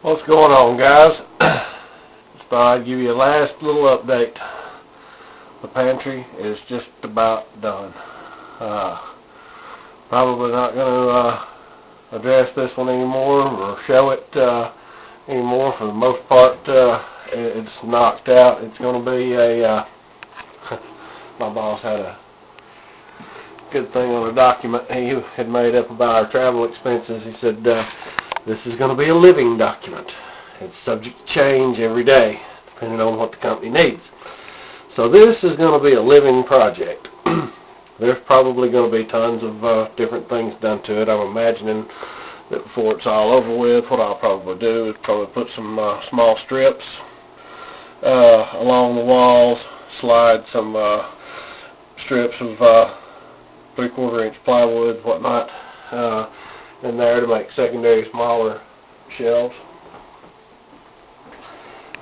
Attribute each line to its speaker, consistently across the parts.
Speaker 1: What's going on, guys? Just thought I'd give you a last little update. The pantry is just about done. Probably not going to address this one anymore or show it anymore. For the most part, it's knocked out. It's going to be a my boss had a good thing on a document he had made up about our travel expenses. He said, this is going to be a living document. It's subject to change every day, depending on what the company needs. So this is going to be a living project. There's probably going to be tons of different things done to it. I'm imagining that before it's all over with, what I'll probably do is probably put some small strips along the walls, slide some strips of 3/4 inch plywood, whatnot, in there to make secondary smaller shelves.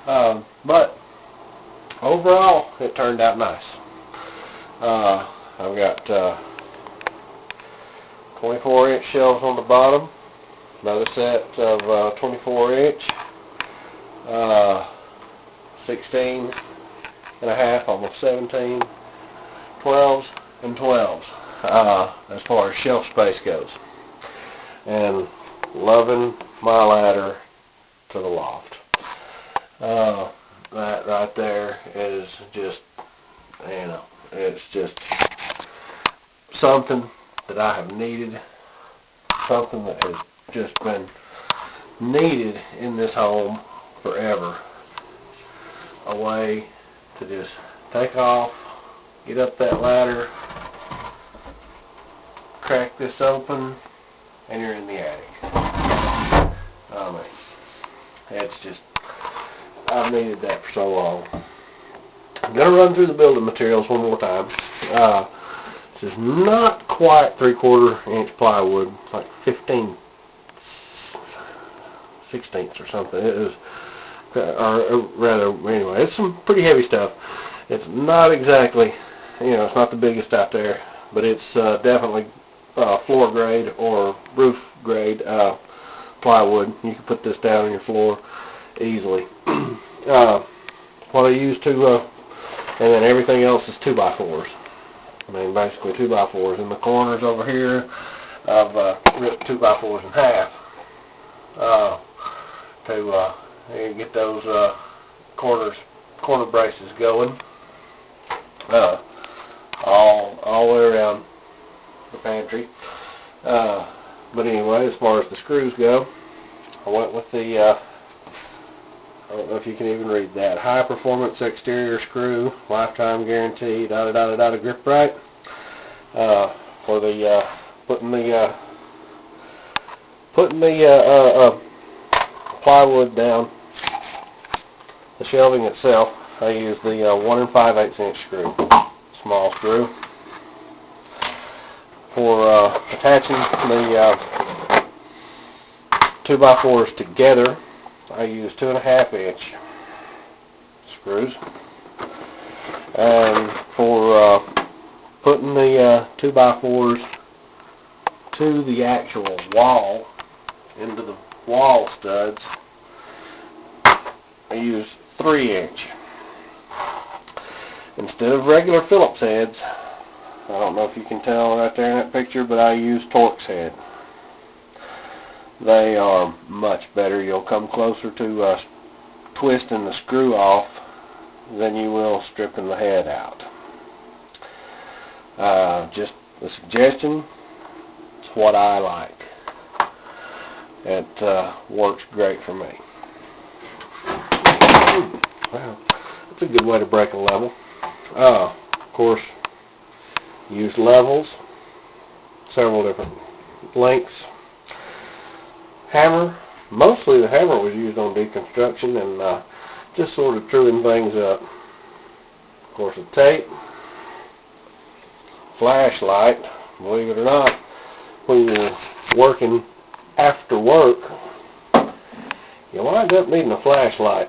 Speaker 1: But overall, it turned out nice. I've got 24 inch shelves on the bottom, another set of 24 inch, 16 and a half, almost 17, 12s and 12s as far as shelf space goes. And loving my ladder to the loft. That right there is just, it's just something that I have needed, something that has just been needed in this home forever. A way to just take off, get up that ladder, crack this open, and you're in the attic. It's just, I've needed that for so long. I'm going to run through the building materials one more time. This is not quite 3/4 inch plywood, like 15 16ths or something. It is, or rather, anyway, it's some pretty heavy stuff. It's not exactly, it's not the biggest out there, but it's definitely floor grade or roof grade plywood. You can put this down on your floor easily. What I use to, and then everything else is 2x4s. Basically 2x4s. In the corners over here, I've ripped 2x4s in half to get those corner braces going all the way around the pantry. But anyway, as far as the screws go, I went with the I don't know if you can even read that, high performance exterior screw, lifetime guarantee, grip right, for the putting the plywood down. The shelving itself, I use the 1 5/8 inch screw, small screw. For attaching the 2x4s together, I use 2.5 inch screws. And for putting the 2x4s to the actual wall, into the wall studs, I use 3 inch. Instead of regular Phillips heads, I don't know if you can tell right there in that picture, but I use Torx head. They are much better. You'll come closer to twisting the screw off than you will stripping the head out. Just a suggestion. It's what I like. It works great for me. Well, that's a good way to break a level. Of course, use levels, several different lengths. Hammer, mostly the hammer was used on deconstruction and just sort of truing things up. Of course, a tape, flashlight, believe it or not, when you're working after work, you wind up needing a flashlight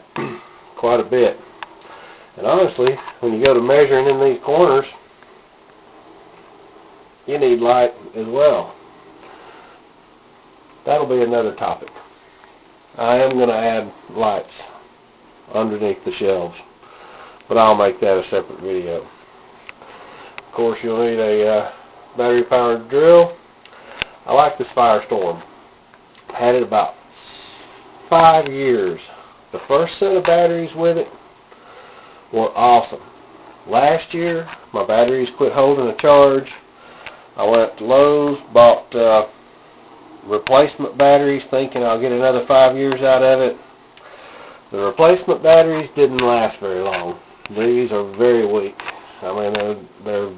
Speaker 1: quite a bit. And honestly, when you go to measuring in these corners, you need light as well. That'll be another topic. I am going to add lights underneath the shelves, but I'll make that a separate video. Of course, you'll need a battery-powered drill. I like this Firestorm. Had it about 5 years. The first set of batteries with it were awesome. Last year, my batteries quit holding a charge. I went to Lowe's, bought replacement batteries, thinking I'll get another 5 years out of it. The replacement batteries didn't last very long. These are very weak. I mean, they're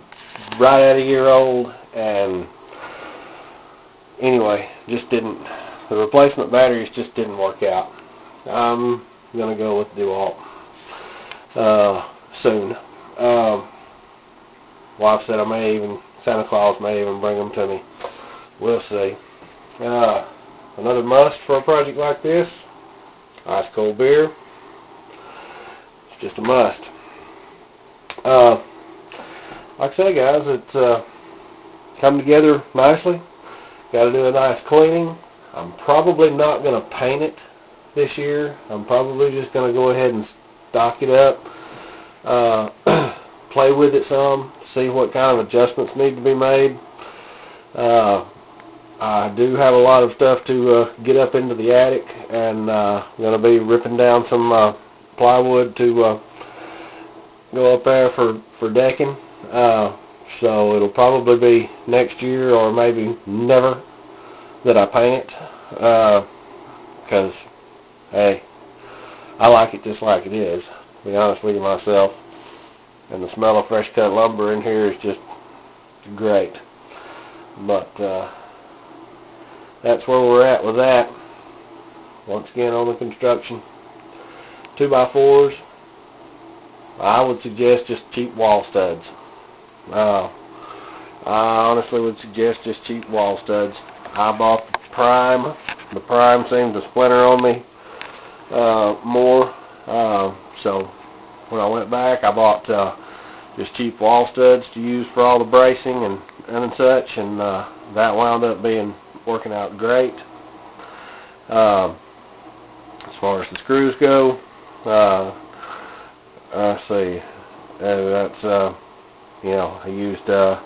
Speaker 1: right at a year old, and anyway, the replacement batteries just didn't work out. I'm going to go with DeWalt soon. Wife said Santa Claus may even bring them to me. We'll see. Another must for a project like this, ice cold beer. It's just a must. Like I say, guys, it's come together nicely. Got to do a nice cleaning. I'm probably not going to paint it this year. I'm probably just going to go ahead and stock it up, play with it some, see what kind of adjustments need to be made. I do have a lot of stuff to get up into the attic, and I'm going to be ripping down some plywood to go up there for decking. So it'll probably be next year or maybe never that I paint it, because, hey, I like it just like it is, to be honest with you myself. And the smell of fresh cut lumber in here is just great. But that's where we're at with that. Once again, on the construction, 2x4s, I would suggest just cheap wall studs. I honestly would suggest just cheap wall studs. I bought the Prime. The Prime seemed to splinter on me more. So when I went back, I bought just cheap wall studs to use for all the bracing and such, and that wound up working out great. As far as the screws go, let's see, that's I used 1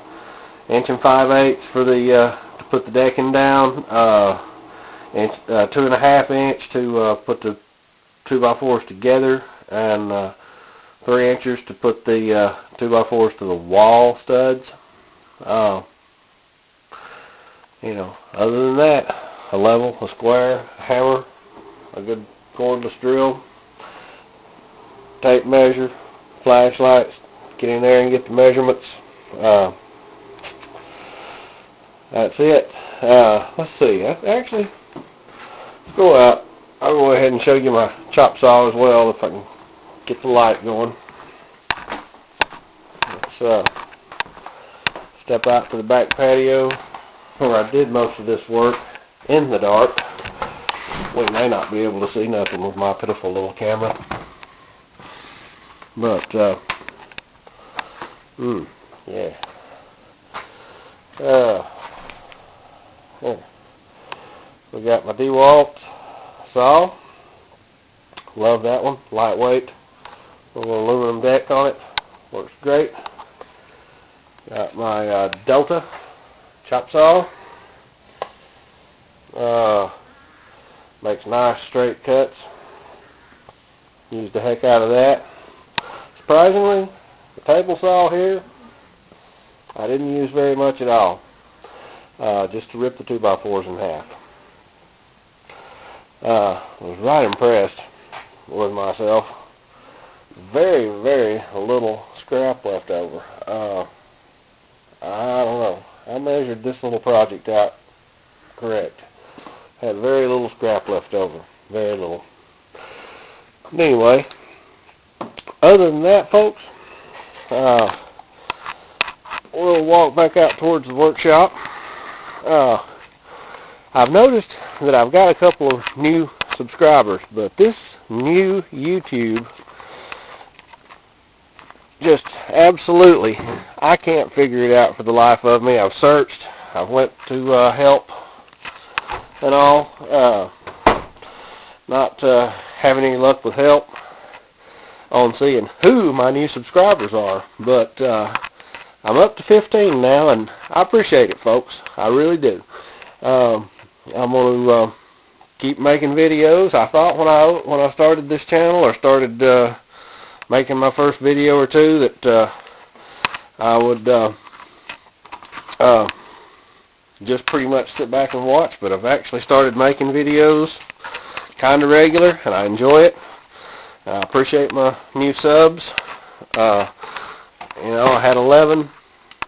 Speaker 1: 5/8 for the to put the decking down, 2.5 inch to put the 2x4s together, and 3 inches to put the 2x4s to the wall studs. Other than that, a level, a square, a hammer, a good cordless drill, tape measure, flashlights, get in there and get the measurements. That's it. Let's see. Actually, let's go out. I'll go ahead and show you my chop saw as well if I can get the light going. Let's step out to the back patio where I did most of this work in the dark. We may not be able to see nothing with my pitiful little camera. But, yeah. We got my DeWalt saw. Love that one. Lightweight. Little aluminum deck on it. Works great. Got my Delta chop saw. Makes nice straight cuts. Used the heck out of that. Surprisingly, the table saw here, I didn't use very much at all. Just to rip the 2x4s in half. I was right impressed with myself. Very, very little scrap left over. I don't know. I measured this little project out correct. Had very little scrap left over. Very little. But anyway, other than that, folks, we'll walk back out towards the workshop. I've noticed that I've got a couple of new subscribers, but this new YouTube, just absolutely, I can't figure it out for the life of me. I've searched, I've went to help and all, not having any luck with help on seeing who my new subscribers are, but I'm up to 15 now, and I appreciate it, folks. I really do. I'm going to keep making videos. I thought when I started this channel, or started making my first video or two, that I would just pretty much sit back and watch, but I've actually started making videos kind of regular, and I enjoy it. I appreciate my new subs. I had 11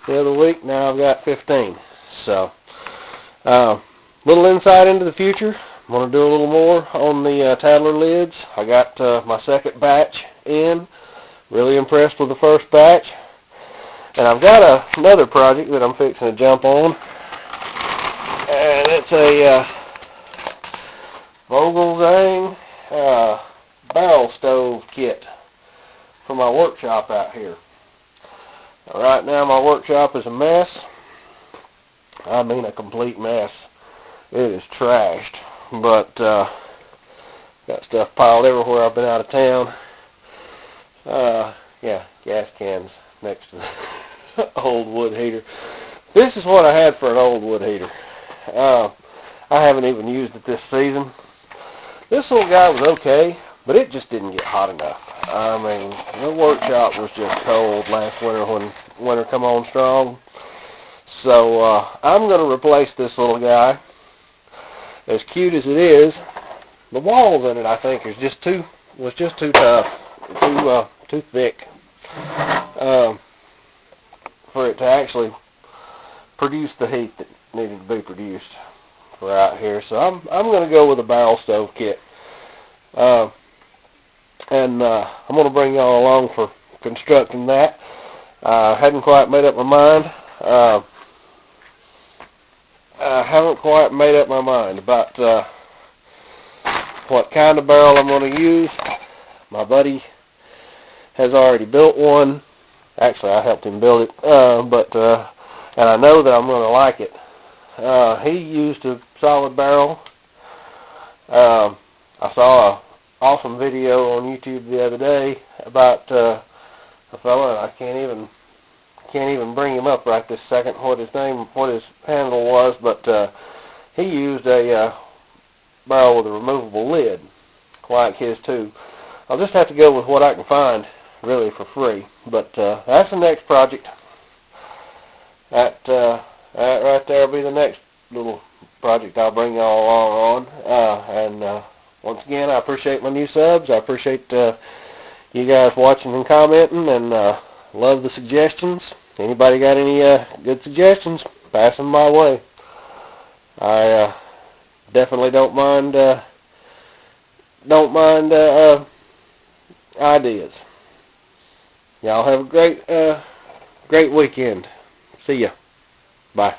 Speaker 1: the other week. Now I've got 15. So, little insight into the future. I'm going to do a little more on the Tattler lids. I got my second batch in. Really impressed with the first batch. And I've got another project that I'm fixing to jump on. And it's a Vogelzang barrel stove kit for my workshop out here. Right now my workshop is a mess. I mean a complete mess. It is trashed, but got stuff piled everywhere. I've been out of town. Yeah, gas cans next to the old wood heater. This is what I had for an old wood heater. I haven't even used it this season. This little guy was okay, but it just didn't get hot enough. I mean, the workshop was just cold last winter when winter come on strong. So I'm going to replace this little guy. As cute as it is, the walls in it, I think, was just too tough, too thick for it to actually produce the heat that needed to be produced for out here. So I'm going to go with a barrel stove kit. And I'm going to bring y'all along for constructing that. I hadn't quite made up my mind. I haven't quite made up my mind about what kind of barrel I'm going to use. My buddy has already built one. Actually, I helped him build it, and I know that I'm going to like it. He used a solid barrel. I saw an awesome video on YouTube the other day about a fella, and I can't even bring him up right this second what his handle was, but he used a barrel with a removable lid, like his too. I'll just have to go with what I can find, really, for free. But that's the next project. That right there will be the next little project I'll bring y'all along on. Once again, I appreciate my new subs. I appreciate you guys watching and commenting, and love the suggestions. Anybody got any good suggestions, pass them my way. I definitely don't mind ideas. Y'all have a great weekend. See ya. Bye.